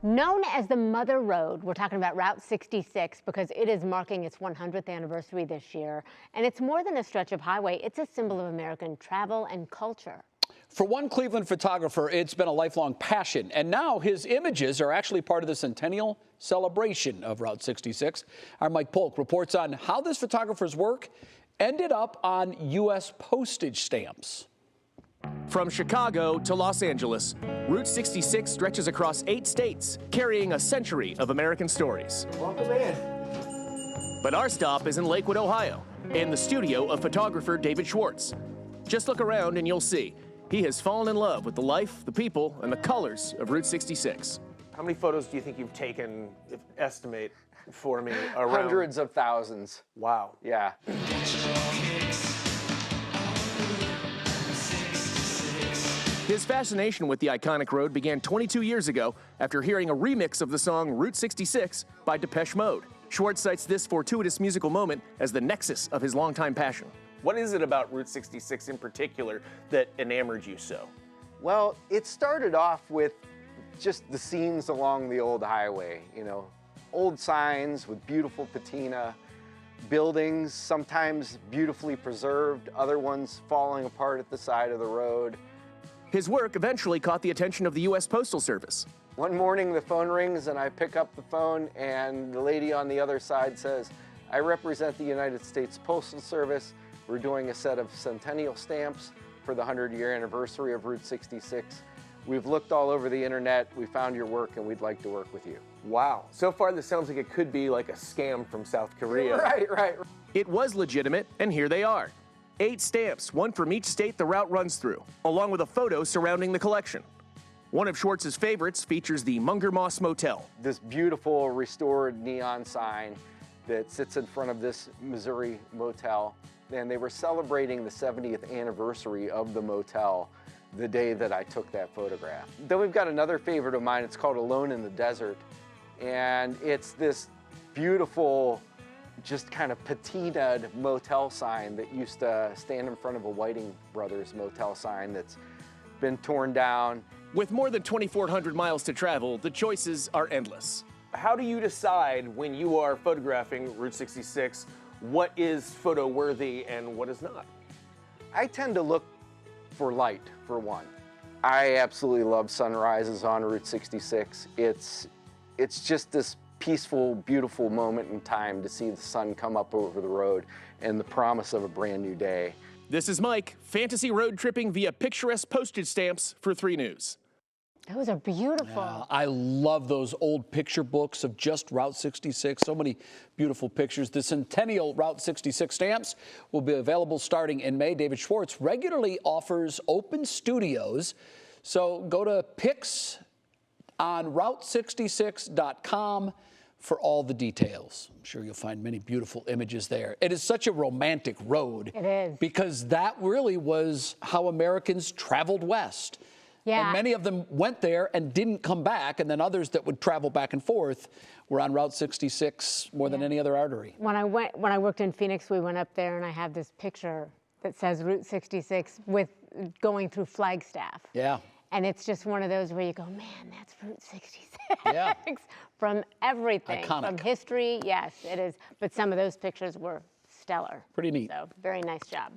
Known as the Mother Road, we're talking about Route 66 because it is marking its 100th anniversary this year. And it's more than a stretch of highway, it's a symbol of American travel and culture. For one Cleveland photographer, it's been a lifelong passion, and now his images are actually part of the centennial celebration of Route 66. Our Mike Polk reports on how this photographer's work ended up on U.S. postage stamps. From Chicago to Los Angeles, Route 66 stretches across 8 states, carrying a century of American stories. Welcome in. But our stop is in Lakewood, Ohio, in the studio of photographer David Schwartz. Just look around and you'll see he has fallen in love with the life, the people, and the colors of Route 66. How many photos do you think you've taken, estimate for me, around? Hundreds of thousands. Wow. Yeah. His fascination with the iconic road began 22 years ago after hearing a remix of the song Route 66 by Depeche Mode. Schwartz cites this fortuitous musical moment as the nexus of his longtime passion. What is it about Route 66 in particular that enamored you so? Well, it started off with just the scenes along the old highway, you know, old signs with beautiful patina, buildings, sometimes beautifully preserved, other ones falling apart at the side of the road. His work eventually caught the attention of the U.S. Postal Service. One morning the phone rings and I pick up the phone and the lady on the other side says, "I represent the United States Postal Service. We're doing a set of centennial stamps for the 100-year anniversary of Route 66. We've looked all over the internet, we found your work, and we'd like to work with you." Wow. So far this sounds like it could be like a scam from South Korea. Right. It was legitimate, and here they are. 8 stamps, one from each state the route runs through, along with a photo surrounding the collection. One of Schwartz's favorites features the Munger Moss Motel. This beautiful restored neon sign that sits in front of this Missouri motel. And they were celebrating the 70th anniversary of the motel the day that I took that photograph. Then we've got another favorite of mine. It's called Alone in the Desert. And it's this beautiful, just kind of patinaed motel sign that used to stand in front of a Whiting Brothers motel sign that's been torn down. With more than 2,400 miles to travel, the choices are endless. How do you decide when you are photographing Route 66 what is photo worthy and what is not? I tend to look for light, for one. I absolutely love sunrises on Route 66. It's just this peaceful, beautiful moment in time to see the sun come up over the road and the promise of a brand new day. This is Mike, fantasy road tripping via picturesque postage stamps for 3 News. Those are beautiful. Yeah, I love those old picture books of just Route 66. So many beautiful pictures. The centennial Route 66 stamps will be available starting in May. David Schwartz regularly offers open studios. So go to pics on route66.com for all the details. I'm sure you'll find many beautiful images there. It is such a romantic road. It is. Because that really was how Americans traveled west. Yeah. And many of them went there and didn't come back, and then others that would travel back and forth were on Route 66 more than any other artery. When I worked in Phoenix, we went up there and I have this picture that says Route 66 with going through Flagstaff. Yeah. And it's just one of those where you go, man, that's Route 66. Yeah. From everything. Iconic. From history, yes, it is. But some of those pictures were stellar. Pretty neat. So very nice job.